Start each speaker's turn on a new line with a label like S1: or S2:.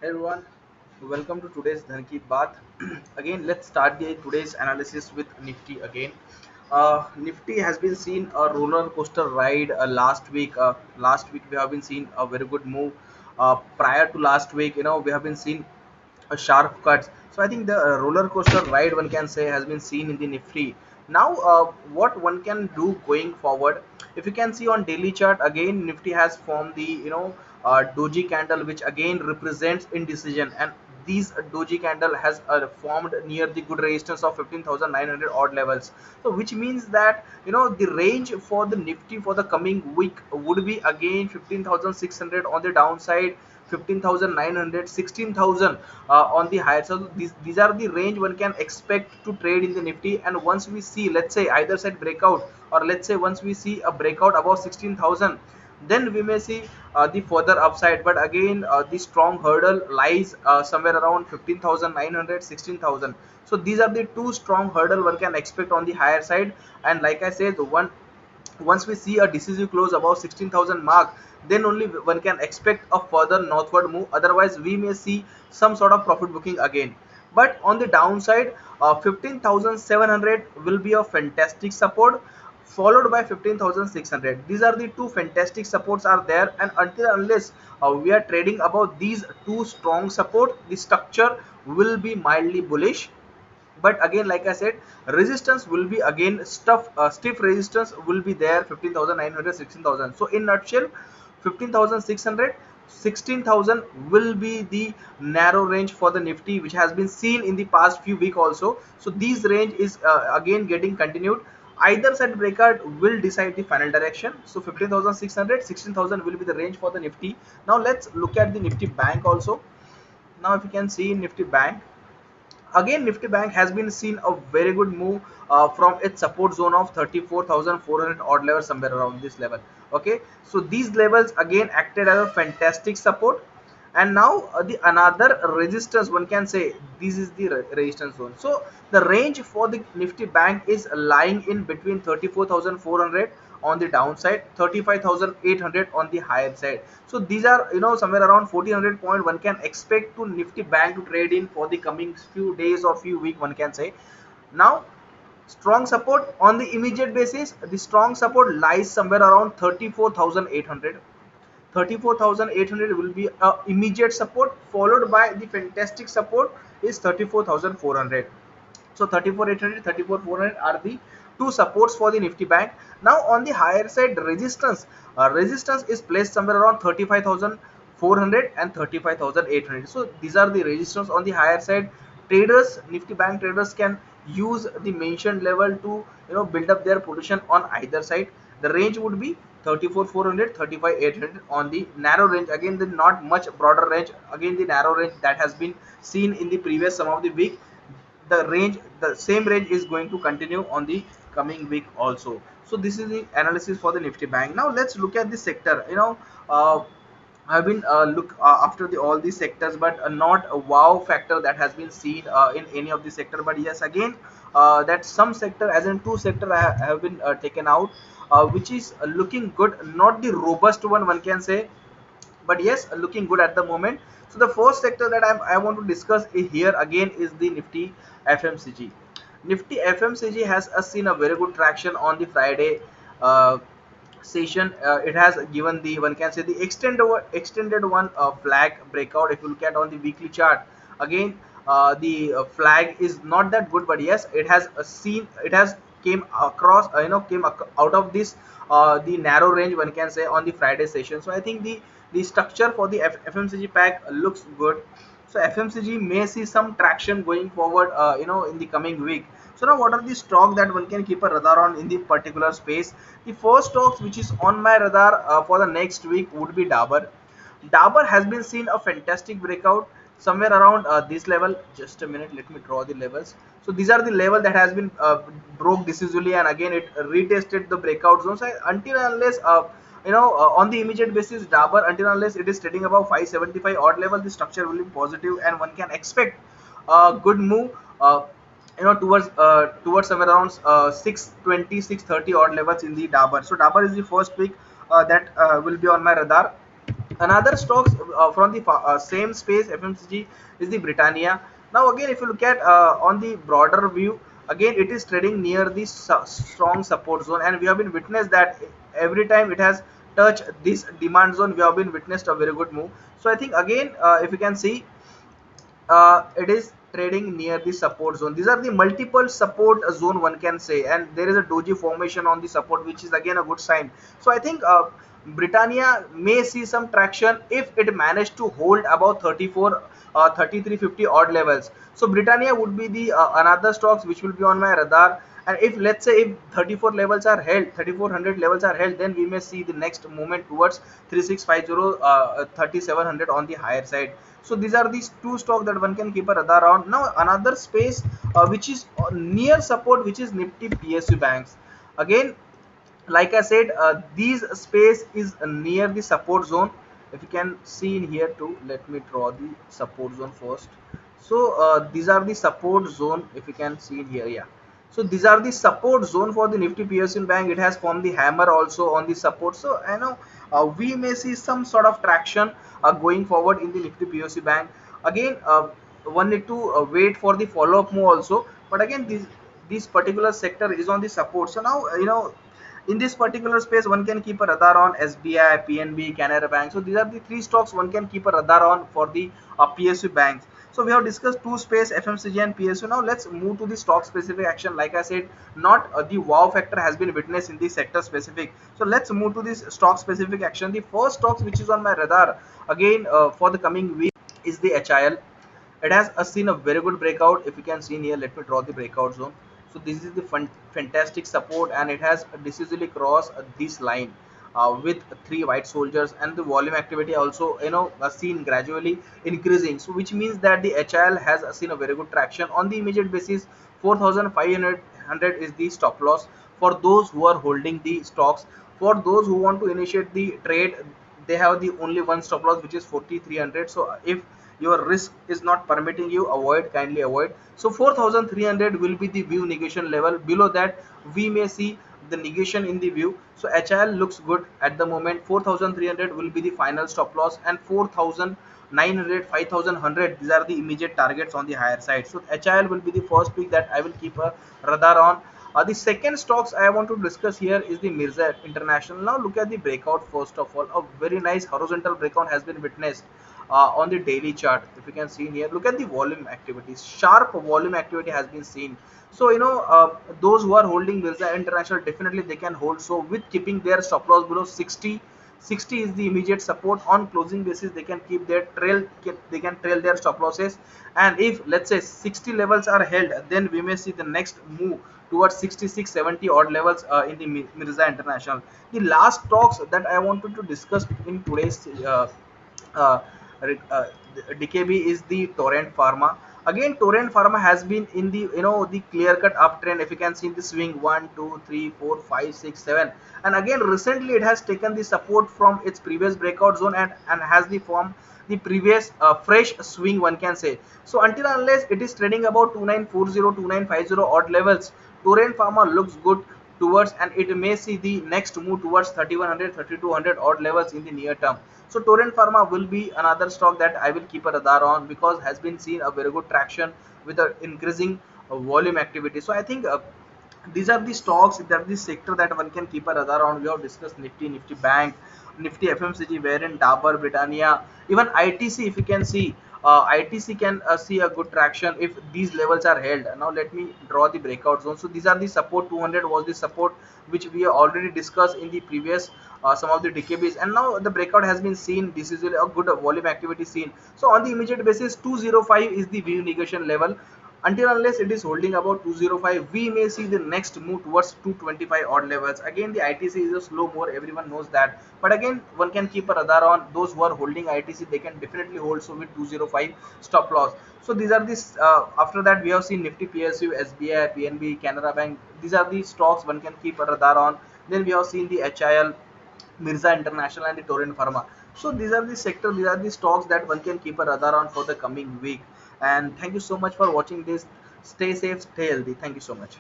S1: Hey everyone, welcome to today's Dhan Ki Baat. Again, let's start the today's analysis with Nifty again. Nifty has been seen a roller coaster ride last week. Last week we have been seeing a very good move. Prior to last week, we have been seeing a sharp cuts. So I think the roller coaster ride one can say has been seen in the Nifty. Now, what one can do going forward? If you can see on daily chart again, Nifty has formed the doji candle, which again represents indecision, and these doji candle has formed near the good resistance of 15,900 odd levels. So which means that the range for the Nifty for the coming week would be again 15,600 on the downside, 15,900, 16,000 on the higher. So these are the range one can expect to trade in the Nifty. And once we see, let's say, either side breakout, or let's say once we see a breakout above 16,000, then we may see the further upside. But again, the strong hurdle lies somewhere around 15,900, 16,000. So these are the two strong hurdle one can expect on the higher side. And like I said, once we see a decisive close above 16,000 mark, then only one can expect a further northward move. Otherwise we may see some sort of profit booking again. But on the downside, 15,700 will be a fantastic support, followed by 15,600. These are the two fantastic supports are there. And until unless we are trading about these two strong support, the structure will be mildly bullish. But again, like I said, resistance will be again stiff resistance will be there, 15,900, 16,000. So in nutshell, 15,600, 16,000 will be the narrow range for the Nifty, which has been seen in the past few week also. So these range is again getting continued. Either side breakout will decide the final direction. So 15,600, 16,000 will be the range for the Nifty. Now let's look at the Nifty Bank also. Now if you can see Nifty Bank, again Nifty Bank has been seen a very good move from its support zone of 34,400 odd level, somewhere around this level. Okay, so these levels again acted as a fantastic support. And now the another resistance one can say, this is the resistance zone. So the range for the Nifty Bank is lying in between 34,400 on the downside, 35,800 on the higher side. So these are somewhere around 1,400 point one can expect to Nifty Bank to trade in for the coming few days or few week, one can say. Now, strong support on the immediate basis, the strong support lies somewhere around 34,800. 34,800 will be a immediate support, followed by the fantastic support is 34,400. So 34,800, 34,400 are the two supports for the Nifty Bank. Now on the higher side, resistance is placed somewhere around 35,400 and 35,800. So these are the resistance on the higher side. Traders, Nifty Bank traders can use the mentioned level to build up their position on either side. The range would be 34,400, 35,800 on the narrow range. Again, the not much broader range. Again, the narrow range that has been seen in the previous some of the week, the same range is going to continue on the coming week also. So this is the analysis for the Nifty Bank. Now let's look at the sector. I've been look after the all these sectors, but not a wow factor that has been seen in any of the sector. But yes, again, that some sector, as in two sector, have been taken out, which is looking good, not the robust one can say, but yes, looking good at the moment. So the first sector that I want to discuss here again is the Nifty FMCG. Nifty FMCG has seen a very good traction on the Friday session. It has given the one can say the extended one flag breakout. If you look at on the weekly chart, again the flag is not that good, but yes, it has it has came across out of this the narrow range, one can say, on the Friday session. So I think the structure for the FMCG pack looks good. So FMCG may see some traction going forward in the coming week. So now what are the stock that one can keep a radar on in the particular space? The first stocks which is on my radar for the next week would be Dabur. Dabur has been seen a fantastic breakout somewhere around this level. Just a minute, let me draw the levels. So these are the level that has been broke decisively, and again it retested the breakout zone. So until unless on the immediate basis, Dabur, until unless it is trading above 575 odd level, the structure will be positive, and one can expect a good move towards somewhere around 620, 630 odd levels in the Dabur. So Dabur is the first pick that will be on my radar. Another stocks from the same space FMCG is the Britannia. Now again, if you look at on the broader view, again it is trading near the strong support zone, and we have been witnessed that every time it has touched this demand zone, we have been witnessed a very good move. So I think again, if you can see, it is trading near the support zone. These are the multiple support zone, one can say, and there is a doji formation on the support, which is again a good sign. So I think Britannia may see some traction if it managed to hold about 34 3350 odd levels. So Britannia would be the another stocks which will be on my radar. And if let's say if 34 levels are held, 3400 levels are held, then we may see the next movement towards 3650, 3700 on the higher side. So these are these two stocks that one can keep a radar on. Now another space which is near support, which is Nifty PSU banks. Again, like I said, these space is near the support zone. If you can see in here too, let me draw the support zone first. So these are the support zone, if you can see in here, yeah. So these are the support zone for the Nifty PSU bank. It has formed the hammer also on the support. So I know we may see some sort of traction going forward in the Nifty PSU bank. Again, one need to wait for the follow up move also. But again, this particular sector is on the support. So now in this particular space, one can keep a radar on SBI, PNB, Canara Bank. So these are the three stocks one can keep a radar on for the PSU banks. So we have discussed two space, FMCG and PSU. Now let's move to the stock specific action. Like I said, not the wow factor has been witnessed in the sector specific. So let's move to this stock specific action. The first stocks which is on my radar again for the coming week is the HIL. It has seen a very good breakout. If you can see in here, let me draw the breakout zone. So this is the fantastic support, and it has decisively crossed this line with three white soldiers, and the volume activity also seen gradually increasing. So which means that the HIL has seen a very good traction on the immediate basis. 4500 is the stop loss for those who are holding the stocks. For those who want to initiate the trade, they have the only one stop loss, which is 4300. So if your risk is not permitting you, avoid, kindly avoid. So 4300 will be the view negation level. Below that we may see the negation in the view. So HIL looks good at the moment. 4300 will be the final stop loss, and 4900, 5100, these are the immediate targets on the higher side. So HIL will be the first pick that I will keep a radar on. The second stocks I want to discuss here is the Mirza International. Now look at the breakout. First of all, a very nice horizontal breakout has been witnessed on the daily chart. If you can see here, look at the volume activities. Sharp volume activity has been seen. So those who are holding Mirza International, definitely they can hold. So with keeping their stop loss below 60, 60 is the immediate support. On closing basis, they can keep their they can trail their stop losses. And if let's say 60 levels are held, then we may see the next move towards 66, 70 odd levels in the Mirza International. The last stocks that I wanted to discuss in today's uh, uh, DKB is the Torrent Pharma. Again, Torrent Pharma has been in the the clear cut uptrend. If you can see the swing 1, 2, 3, 4, 5, 6, 7, and again recently it has taken the support from its previous breakout zone, and has the form the previous fresh swing, one can say. So until unless it is trading about 2940, 2950 odd levels, Torrent Pharma looks good towards, and it may see the next move towards 3100, 3200 odd levels in the near term. So Torrent Pharma will be another stock that I will keep a radar on, because has been seen a very good traction with the increasing volume activity. So I think these are the stocks, that are the sector that one can keep a radar on. We have discussed Nifty, Nifty Bank, Nifty FMCG, wherein Dabur, Britannia, even ITC. If you can see, ITC can see a good traction if these levels are held. Now let me draw the breakout zone. So these are the support. 200 was the support which we have already discussed in the previous some of the DKBs, and now the breakout has been seen. This is really a good volume activity seen. So on the immediate basis, 205 is the view negation level. Until unless it is holding about 205, we may see the next move towards 225 odd levels. Again, the ITC is a slow mover, everyone knows that, but again one can keep a radar on. Those who are holding ITC, they can definitely hold, so with 205 stop loss. So these are this after that we have seen Nifty PSU, SBI, PNB, Canara Bank. These are the stocks one can keep a radar on. Then we have seen the HIL, Mirza International, and the Torrent Pharma. So these are the sector, these are the stocks that one can keep a radar on for the coming week. And thank you so much for watching this. Stay safe, stay healthy. Thank you so much.